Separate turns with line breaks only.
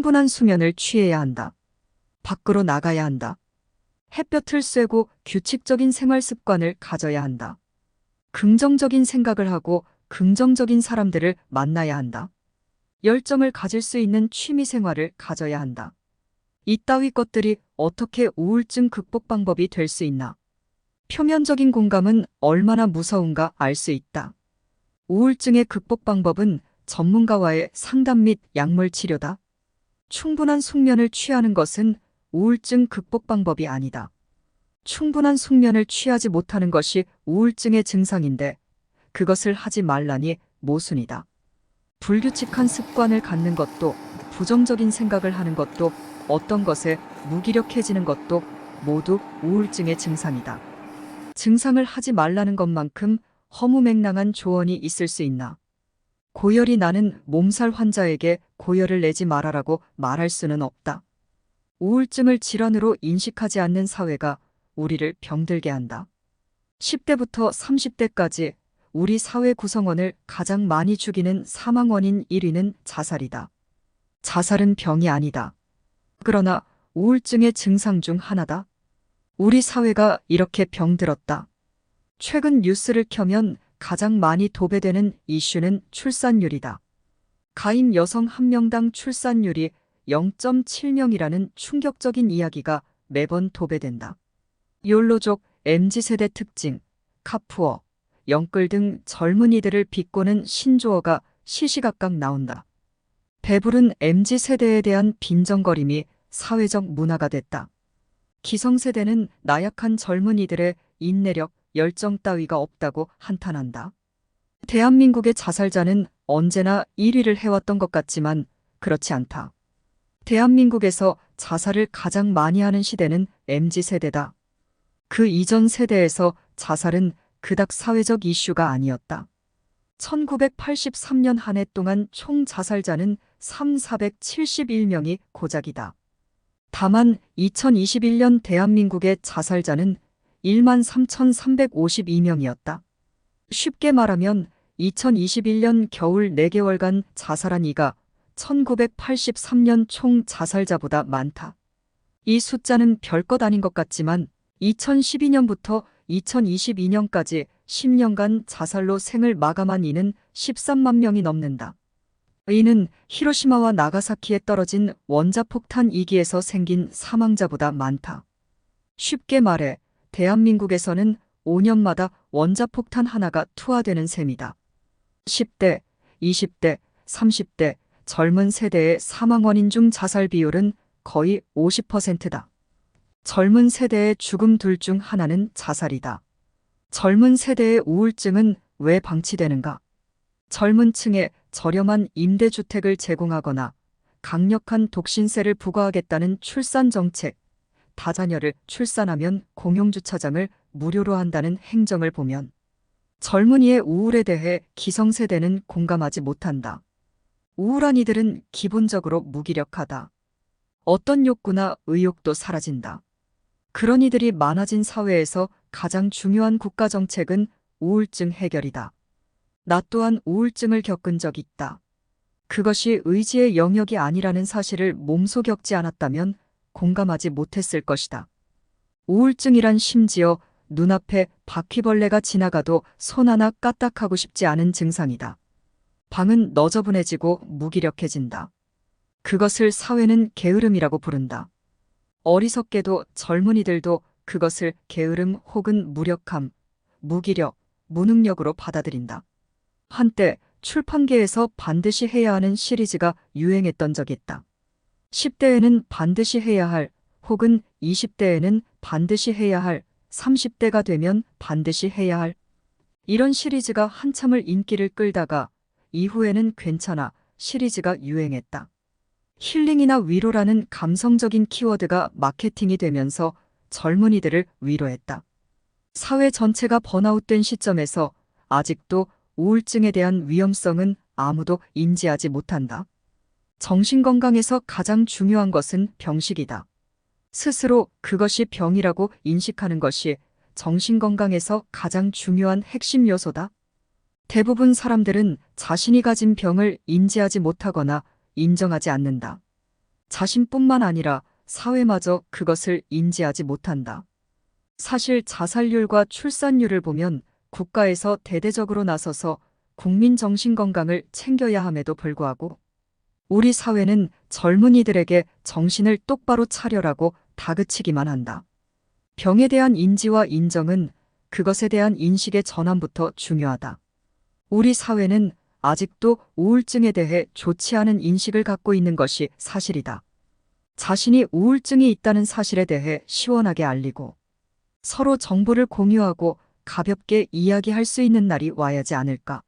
충분한 수면을 취해야 한다. 밖으로 나가야 한다. 햇볕을 쐬고 규칙적인 생활 습관을 가져야 한다. 긍정적인 생각을 하고 긍정적인 사람들을 만나야 한다. 열정을 가질 수 있는 취미 생활을 가져야 한다. 이따위 것들이 어떻게 우울증 극복 방법이 될 수 있나? 표면적인 공감은 얼마나 무서운가 알 수 있다. 우울증의 극복 방법은 전문가와의 상담 및 약물 치료다. 충분한 숙면을 취하는 것은 우울증 극복 방법이 아니다. 충분한 숙면을 취하지 못하는 것이 우울증의 증상인데 그것을 하지 말라니 모순이다. 불규칙한 습관을 갖는 것도, 부정적인 생각을 하는 것도, 어떤 것에 무기력해지는 것도 모두 우울증의 증상이다. 증상을 하지 말라는 것만큼 허무맹랑한 조언이 있을 수 있나? 고열이 나는 몸살 환자에게 고열을 내지 말아라고 말할 수는 없다. 우울증을 질환으로 인식하지 않는 사회가 우리를 병들게 한다. 10대부터 30대까지 우리 사회 구성원을 가장 많이 죽이는 사망 원인 1위는 자살이다. 자살은 병이 아니다. 그러나 우울증의 증상 중 하나다. 우리 사회가 이렇게 병들었다. 최근 뉴스를 켜면 가장 많이 도배되는 이슈는 출산율이다. 가임 여성 1명당 출산율이 0.7명이라는 충격적인 이야기가 매번 도배된다. 욜로족, MZ세대 특징, 카푸어, 영끌 등 젊은이들을 비꼬는 신조어가 시시각각 나온다. 배부른 MZ세대에 대한 빈정거림이 사회적 문화가 됐다. 기성세대는 나약한 젊은이들의 인내력, 열정 따위가 없다고 한탄한다. 대한민국의 자살자는 언제나 1위를 해왔던 것 같지만 그렇지 않다. 대한민국에서 자살을 가장 많이 하는 시대는 MZ세대다. 그 이전 세대에서 자살은 그닥 사회적 이슈가 아니었다. 1983년 한 해 동안 총 자살자는 471명이 고작이다. 다만 2021년 대한민국의 자살자는 13,352명이었다. 쉽게 말하면 2021년 겨울 4개월간 자살한 이가 1983년 총 자살자보다 많다. 이 숫자는 별것 아닌 것 같지만 2012년부터 2022년까지 10년간 자살로 생을 마감한 이는 13만 명이 넘는다. 이는 히로시마와 나가사키에 떨어진 원자폭탄 2기에서 생긴 사망자보다 많다. 쉽게 말해 대한민국에서는 5년마다 원자폭탄 하나가 투하되는 셈이다. 10대, 20대, 30대 젊은 세대의 사망 원인 중 자살 비율은 거의 50%다. 젊은 세대의 죽음 둘 중 하나는 자살이다. 젊은 세대의 우울증은 왜 방치되는가? 젊은 층에 저렴한 임대주택을 제공하거나 강력한 독신세를 부과하겠다는 출산 정책, 다자녀를 출산하면 공용주차장을 무료로 한다는 행정을 보면 젊은이의 우울에 대해 기성세대는 공감하지 못한다. 우울한 이들은 기본적으로 무기력하다. 어떤 욕구나 의욕도 사라진다. 그런 이들이 많아진 사회에서 가장 중요한 국가정책은 우울증 해결이다. 나 또한 우울증을 겪은 적 있다. 그것이 의지의 영역이 아니라는 사실을 몸소 겪지 않았다면 공감하지 못했을 것이다. 우울증이란 심지어 눈앞에 바퀴벌레가 지나가도 손 하나 까딱하고 싶지 않은 증상이다. 방은 너저분해지고 무기력해진다. 그것을 사회는 게으름이라고 부른다. 어리석게도 젊은이들도 그것을 게으름 혹은 무력함, 무기력, 무능력으로 받아들인다. 한때 출판계에서 반드시 해야 하는 시리즈가 유행했던 적이 있다. 10대에는 반드시 해야 할, 혹은 20대에는 반드시 해야 할, 30대가 되면 반드시 해야 할. 이런 시리즈가 한참을 인기를 끌다가 이후에는 괜찮아 시리즈가 유행했다. 힐링이나 위로라는 감성적인 키워드가 마케팅이 되면서 젊은이들을 위로했다. 사회 전체가 번아웃된 시점에서 아직도 우울증에 대한 위험성은 아무도 인지하지 못한다. 정신건강에서 가장 중요한 것은 병식이다. 스스로 그것이 병이라고 인식하는 것이 정신건강에서 가장 중요한 핵심 요소다. 대부분 사람들은 자신이 가진 병을 인지하지 못하거나 인정하지 않는다. 자신뿐만 아니라 사회마저 그것을 인지하지 못한다. 사실 자살률과 출산율을 보면 국가에서 대대적으로 나서서 국민 정신 건강을 챙겨야 함에도 불구하고 우리 사회는 젊은이들에게 정신을 똑바로 차려라고 다그치기만 한다. 병에 대한 인지와 인정은 그것에 대한 인식의 전환부터 중요하다. 우리 사회는 아직도 우울증에 대해 좋지 않은 인식을 갖고 있는 것이 사실이다. 자신이 우울증이 있다는 사실에 대해 시원하게 알리고 서로 정보를 공유하고 가볍게 이야기할 수 있는 날이 와야지 않을까.